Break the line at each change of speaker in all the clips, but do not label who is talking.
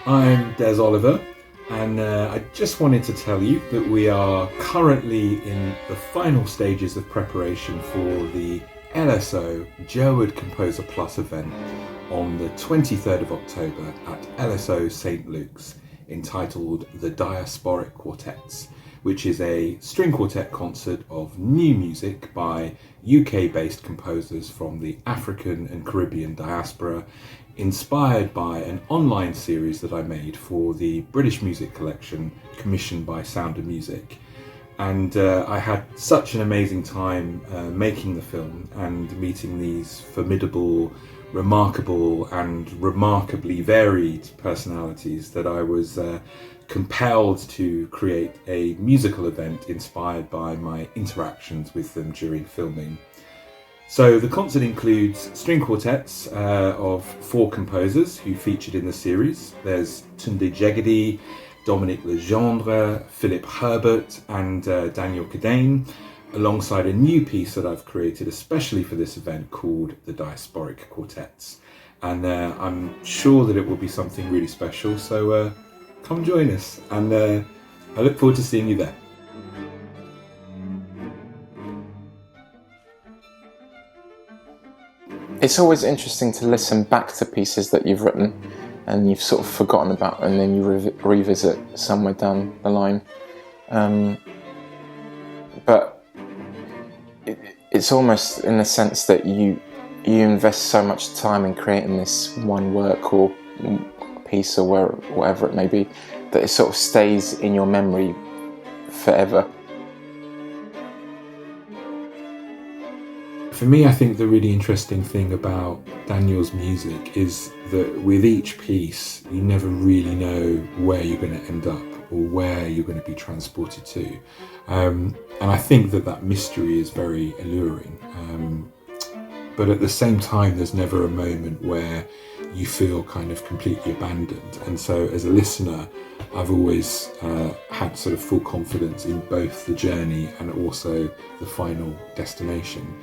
I'm Des Oliver, and I just wanted to tell you that we are currently in the final stages of preparation for the LSO Jerwood Composer Plus event on the 23rd of October at LSO St Luke's, entitled the Diasporic Quartets, which is a string quartet concert of new music by UK-based composers from the African and Caribbean diaspora, inspired by an online series that I made for the British Music Collection commissioned by Sound of Music. And I had such an amazing time making the film and meeting these formidable, remarkable and remarkably varied personalities that I was compelled to create a musical event inspired by my interactions with them during filming. So the concert includes string quartets of 4 composers who featured in the series. There's Tunde Jegedi, Dominic Legendre, Philip Herbert and Daniel Cadane, alongside a new piece that I've created especially for this event called the Diasporic Quartets. And I'm sure that it will be something really special, so come join us, and I look forward to seeing you there.
It's always interesting to listen back to pieces that you've written and you've sort of forgotten about, and then you revisit somewhere down the line. But it's almost in the sense that you invest so much time in creating this one work or piece or whatever it may be, that it sort of stays in your memory forever.
For me, I think the really interesting thing about Daniel's music is that with each piece, you never really know where you're going to end up or where you're going to be transported to. And I think that mystery is very alluring. But at the same time, there's never a moment where you feel kind of completely abandoned. And so as a listener, I've always had sort of full confidence in both the journey and also the final destination.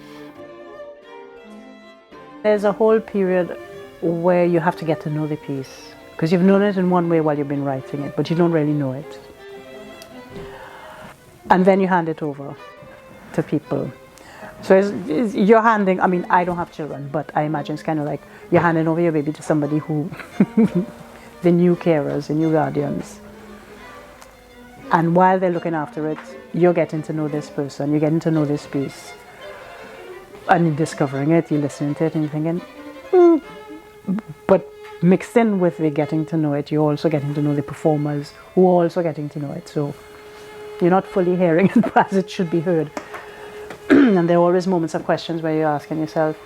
There's a whole period where you have to get to know the piece, because you've known it in one way while you've been writing it, but you don't really know it. And then you hand it over to people. So you're handing, I mean, I don't have children, but I imagine it's kind of like you're handing over your baby to somebody who, the new carers, the new guardians. And while they're looking after it, you're getting to know this person, you're getting to know this piece. And you're discovering it, you're listening to it, and you're thinking, But mixed in with the getting to know it, you're also getting to know the performers who are also getting to know it. So you're not fully hearing it as it should be heard. And there are always moments of questions where you're asking yourself,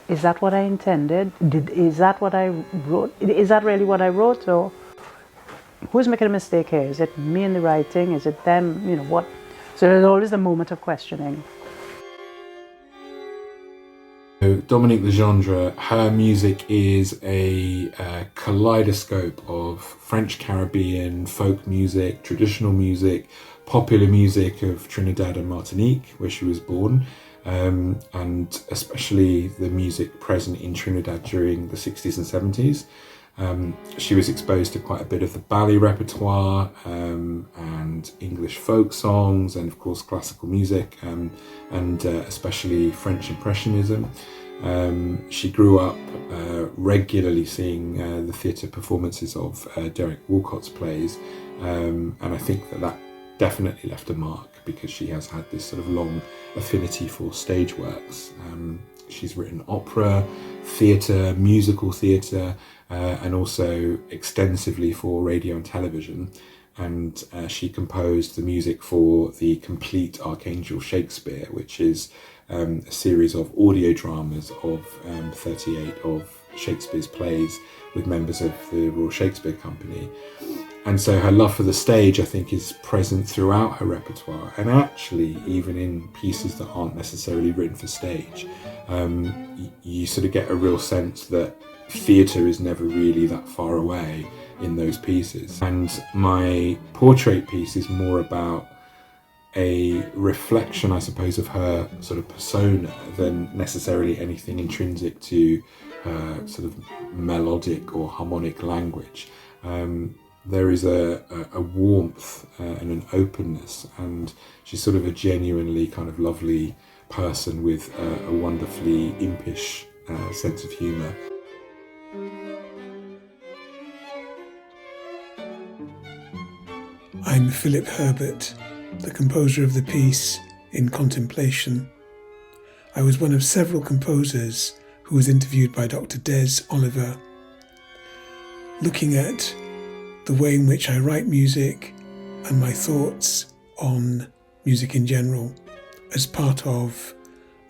is that what I intended? Is that what I wrote? Is that really what I wrote? Or who's making a mistake here? Is it me in the writing? Is it them? You know, what? So there's always a moment of questioning.
Dominic Legendre, her music is a kaleidoscope of French Caribbean folk music, traditional music, popular music of Trinidad and Martinique, where she was born, and especially the music present in Trinidad during the 60s and 70s. She was exposed to quite a bit of the ballet repertoire and English folk songs, and of course classical music, and especially French Impressionism. She grew up regularly seeing the theatre performances of Derek Walcott's plays, and I think that definitely left a mark, because she has had this sort of long affinity for stage works. She's written opera, theatre, musical theatre, and also extensively for radio and television. And she composed the music for the Complete Archangel Shakespeare, which is a series of audio dramas of 38 of Shakespeare's plays with members of the Royal Shakespeare Company. And so her love for the stage, I think, is present throughout her repertoire, and actually even in pieces that aren't necessarily written for stage. You sort of get a real sense that theatre is never really that far away in those pieces. And my portrait piece is more about a reflection, I suppose, of her sort of persona than necessarily anything intrinsic to her sort of melodic or harmonic language. There is a warmth and an openness, and she's sort of a genuinely kind of lovely person with a wonderfully impish sense of humour.
I'm Philip Herbert, the composer of the piece In Contemplation. I was one of several composers who was interviewed by Dr. Des Oliver, looking at the way in which I write music and my thoughts on music in general as part of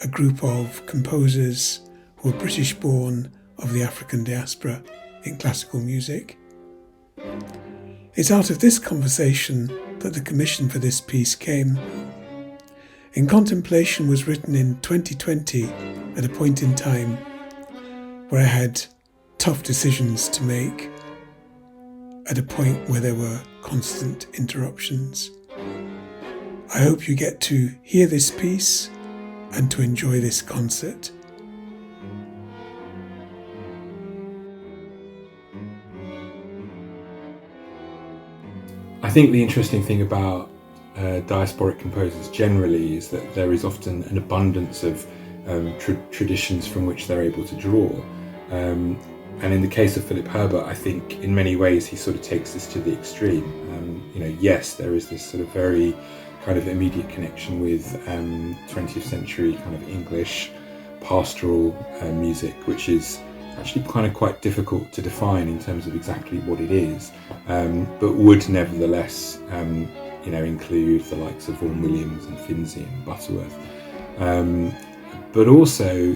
a group of composers who are British born of the African diaspora in classical music. It's out of this conversation that the commission for this piece came. In Contemplation was written in 2020 at a point in time where I had tough decisions to make, at a point where there were constant interruptions. I hope you get to hear this piece and to enjoy this concert.
I think the interesting thing about diasporic composers generally is that there is often an abundance of traditions from which they're able to draw. And in the case of Philip Herbert, I think in many ways he sort of takes this to the extreme. Yes, there is this sort of very kind of immediate connection with 20th century kind of English pastoral music, which is actually kind of quite difficult to define in terms of exactly what it is, but would nevertheless include the likes of Vaughan Williams and Finzi and Butterworth. But also,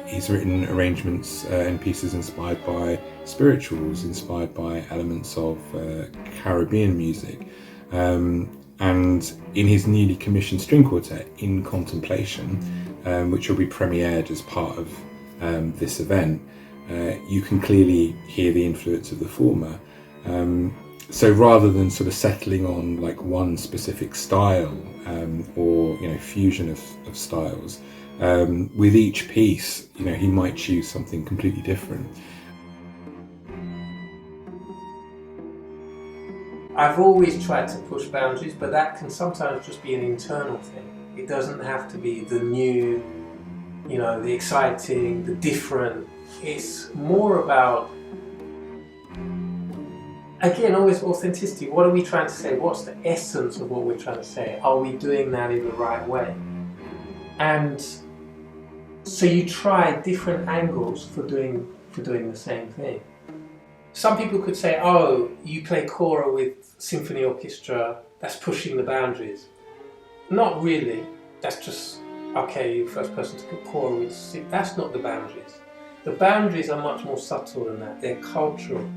he's written arrangements and pieces inspired by spirituals, inspired by elements of Caribbean music. And in his newly commissioned string quartet, In Contemplation, which will be premiered as part of this event, you can clearly hear the influence of the former. So rather than sort of settling on like one specific style or fusion of styles, with each piece, he might choose something completely different.
I've always tried to push boundaries, but that can sometimes just be an internal thing. It doesn't have to be the new, the exciting, the different. It's more about, again, always authenticity. What are we trying to say? What's the essence of what we're trying to say? Are we doing that in the right way? And so you try different angles for doing the same thing. Some people could say, oh, you play kora with symphony orchestra, that's pushing the boundaries. Not really. That's just, okay, you're the first person to put kora with, that's not the boundaries. The boundaries are much more subtle than that. They're cultural.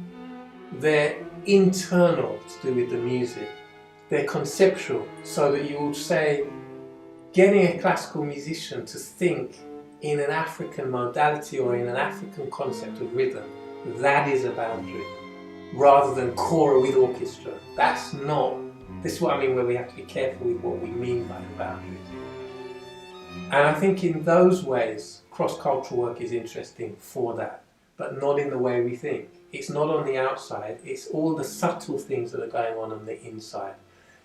They're internal to do with the music. They're conceptual, so that you would say, getting a classical musician to think in an African modality or in an African concept of rhythm, that is a boundary, rather than kora with orchestra. This is what I mean, where we have to be careful with what we mean by the boundaries. And I think in those ways, cross-cultural work is interesting for that, but not in the way we think. It's not on the outside, it's all the subtle things that are going on the inside.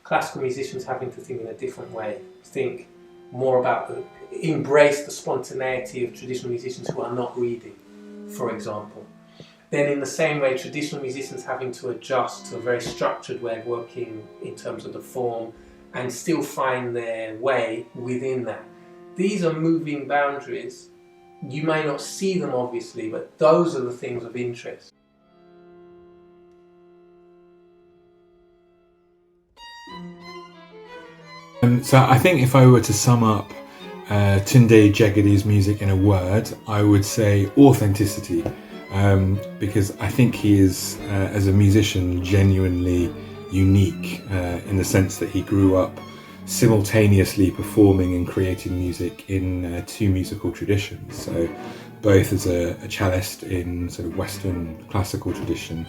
Classical musicians having to think in a different way, think more about embrace the spontaneity of traditional musicians who are not reading, for example. Then in the same way, traditional musicians having to adjust to a very structured way of working in terms of the form and still find their way within that. These are moving boundaries. You may not see them obviously, but those are the things of interest.
So I think if I were to sum up Tunde Jegedi's music in a word, I would say authenticity. Because I think he is, as a musician, genuinely unique in the sense that he grew up simultaneously performing and creating music in two musical traditions. So both as a cellist in sort of Western classical tradition,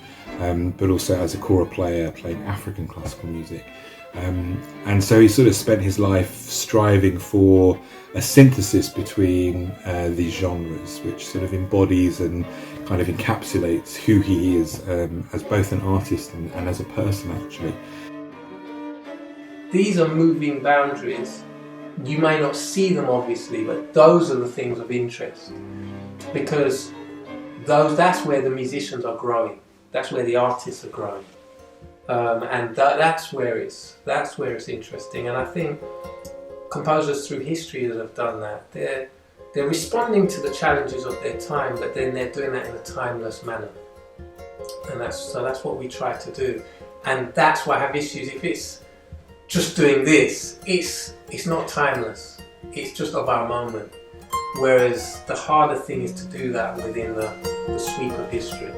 but also as a kora player playing African classical music. And so he sort of spent his life striving for a synthesis between these genres, which sort of embodies and kind of encapsulates who he is as both an artist and as a person, actually.
These are moving boundaries. You may not see them obviously, but those are the things of interest, because that's where the musicians are growing. That's where the artists are growing, and that's where it's interesting. And I think composers through history have done that. They're responding to the challenges of their time, but then they're doing that in a timeless manner. And that's what we try to do. And that's why I have issues. If it's just doing this, it's not timeless. It's just of our moment. Whereas the harder thing is to do that within the sweep of history.